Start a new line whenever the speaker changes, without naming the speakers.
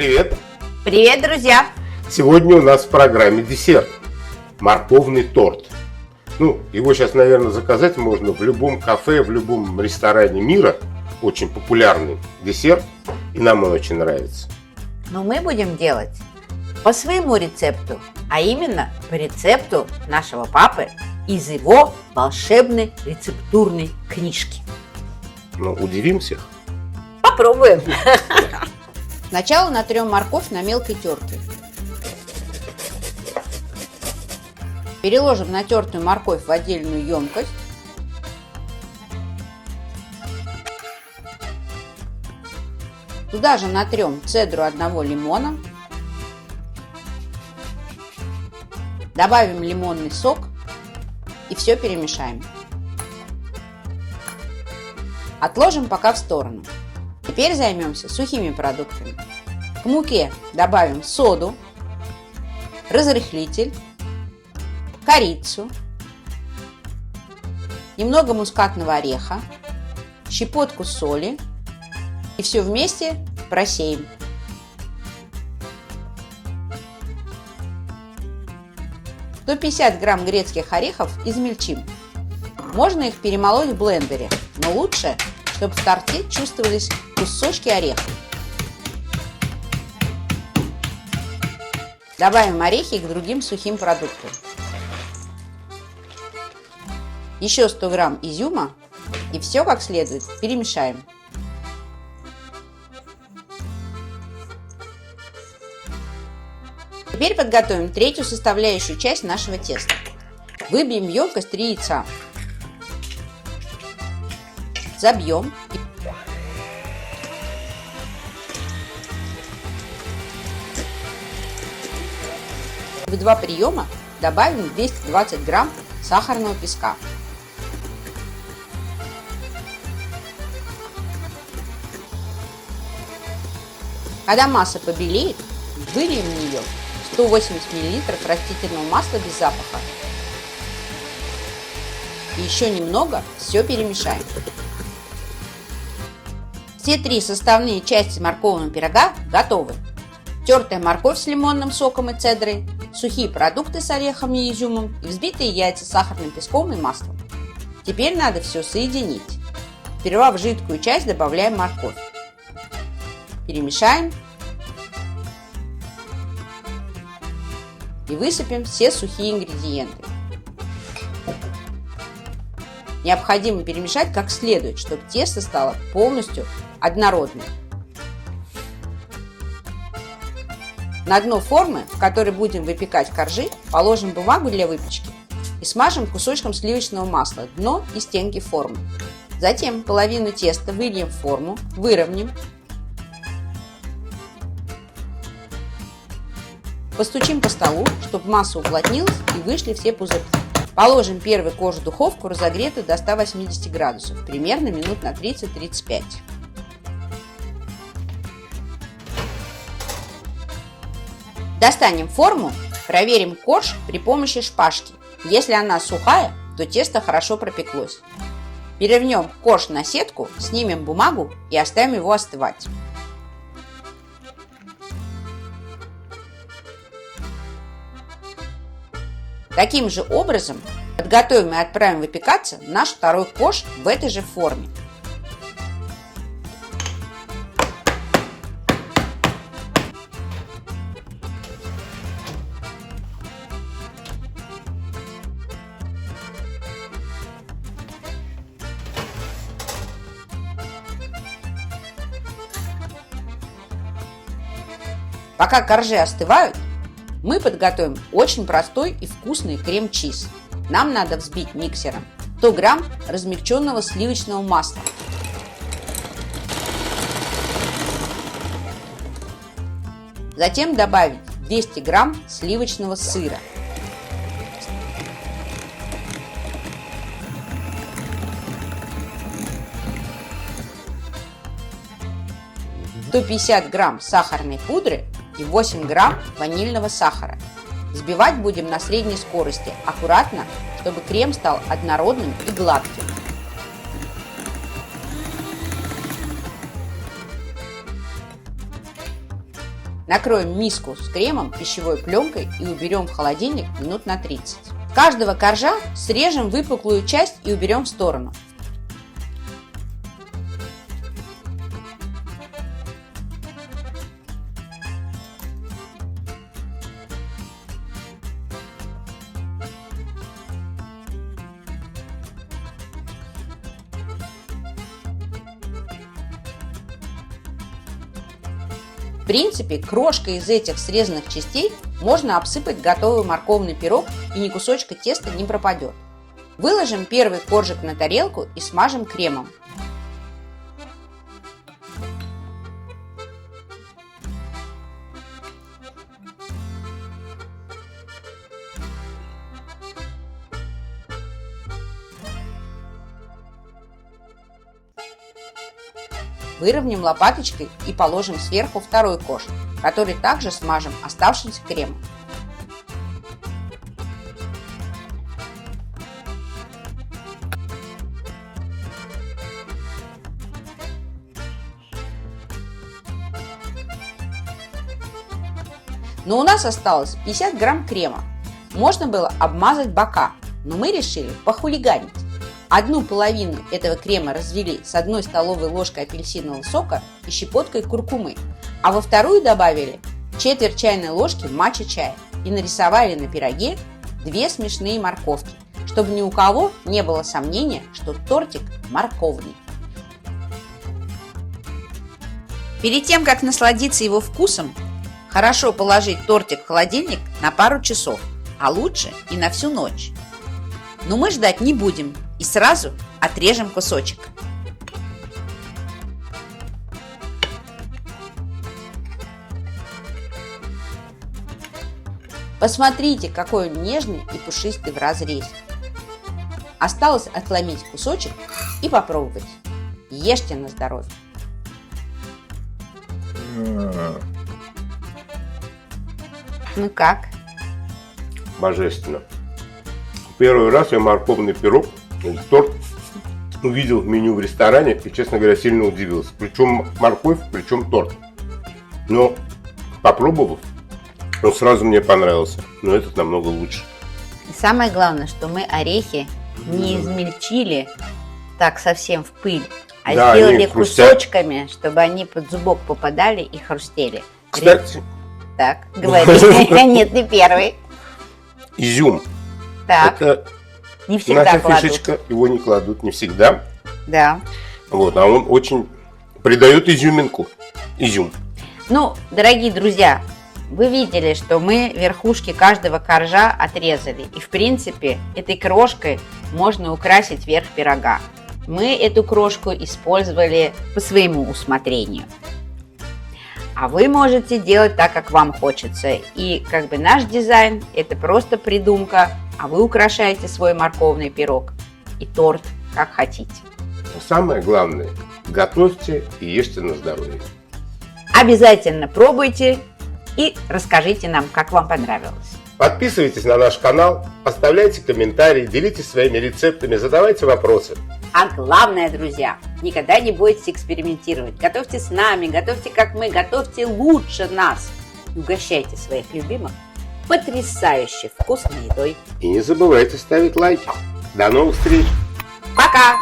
привет!
Привет, друзья!
Сегодня у нас в программе десерт. Морковный торт. Его сейчас, наверное, заказать можно в любом кафе, в любом ресторане мира. Очень популярный десерт, и нам он очень нравится.
Но мы будем делать по своему рецепту, а именно по рецепту нашего папы из его волшебной рецептурной книжки.
Удивим всех.
Попробуем.
Сначала натрем морковь на мелкой терке. Переложим натертую морковь в отдельную емкость. Туда же натрем цедру одного лимона. Добавим лимонный сок и все перемешаем. Отложим пока в сторону. Теперь займемся сухими продуктами. К муке добавим соду, разрыхлитель, корицу, немного мускатного ореха, щепотку соли и все вместе просеем. До 150 грамм грецких орехов измельчим. Можно их перемолоть в блендере, но лучше, чтобы в торте чувствовались кусочки орехов. Добавим орехи к другим сухим продуктам. Еще 100 грамм изюма и все как следует перемешаем. Теперь подготовим третью составляющую часть нашего теста. Выбьем в емкость 3 яйца. Забьем. В 2 приема добавим 220 грамм сахарного песка. Когда масса побелеет, выльем в нее 180 мл растительного масла без запаха. И еще немного все перемешаем. Все 3 составные части морковного пирога готовы. Тертая морковь с лимонным соком и цедрой, сухие продукты с орехами и изюмом и взбитые яйца с сахарным песком и маслом. Теперь надо все соединить. Сперва в жидкую часть добавляем морковь. Перемешаем и высыпем все сухие ингредиенты. Необходимо перемешать как следует, чтобы тесто стало полностью однородным. На дно формы, в которой будем выпекать коржи, положим бумагу для выпечки и смажем кусочком сливочного масла дно и стенки формы. Затем половину теста выльем в форму, выровняем. Постучим по столу, чтобы масса уплотнилась и вышли все пузырьки. Положим первый корж в духовку, разогретую до 180 градусов, примерно минут на 30-35. Достанем форму, проверим корж при помощи шпажки. Если она сухая, то тесто хорошо пропеклось. Перевернем корж на сетку, снимем бумагу и оставим его остывать. Таким же образом подготовим и отправим выпекаться наш второй корж в этой же форме. Пока коржи остывают, мы подготовим очень простой и вкусный крем-чиз. Нам надо взбить миксером 100 грамм размягченного сливочного масла. Затем добавить 200 грамм сливочного сыра. До 50 грамм сахарной пудры и 8 грамм ванильного сахара. Взбивать будем на средней скорости, аккуратно, чтобы крем стал однородным и гладким. Накроем миску с кремом пищевой пленкой и уберем в холодильник минут на 30. Каждого коржа срежем выпуклую часть и уберем в сторону. В принципе, крошкой из этих срезанных частей можно обсыпать готовый морковный пирог, и ни кусочка теста не пропадет. Выложим первый коржик на тарелку и смажем кремом. Выровняем лопаточкой и положим сверху второй корж, который также смажем оставшимся кремом. Но у нас осталось 50 грамм крема. Можно было обмазать бока, но мы решили похулиганить. Одну половину этого крема развели с 1 столовой ложкой апельсинового сока и щепоткой куркумы, а во вторую добавили четверть чайной ложки матча-чая и нарисовали на пироге 2 смешные морковки, чтобы ни у кого не было сомнения, что тортик морковный. Перед тем, как насладиться его вкусом, хорошо положить тортик в холодильник на пару часов, а лучше и на всю ночь. Но мы ждать не будем и сразу отрежем кусочек. Посмотрите, какой он нежный и пушистый в разрезе. Осталось отломить кусочек и попробовать. Ешьте на здоровье. Ну как?
Божественно. Первый раз я морковный пирог или торт увидел в меню в ресторане и, честно говоря, сильно удивился. Причем морковь, причем торт. Но попробовав, он сразу мне понравился. Но этот намного лучше.
И самое главное, что мы орехи не измельчили так совсем в пыль, а
Да,
сделали
они хрустят.
кусочками, чтобы они под зубок попадали и хрустели.
Кстати,
Так, говори. Нет, ты первый.
изюм.
Так,
Это
не всегда
наша
кладут.
фишечка. Его не кладут не всегда.
Да.
Вот, а он очень придает изюминку. Изюм.
Ну, дорогие друзья, вы видели, что мы верхушки каждого коржа отрезали. И, в принципе, этой крошкой можно украсить верх пирога. Мы эту крошку использовали по своему усмотрению. А вы можете делать так, как вам хочется. И как бы наш дизайн – это просто придумка, а вы украшаете свой морковный пирог и торт, как хотите.
Но самое главное, готовьте и ешьте на здоровье.
Обязательно пробуйте и расскажите нам, как вам понравилось.
Подписывайтесь на наш канал, оставляйте комментарии, делитесь своими рецептами, задавайте вопросы.
А главное, друзья, никогда не бойтесь экспериментировать. Готовьте с нами, готовьте как мы, готовьте лучше нас. И угощайте своих любимых потрясающе вкусной едой.
И не забывайте ставить лайки. До новых встреч!
Пока!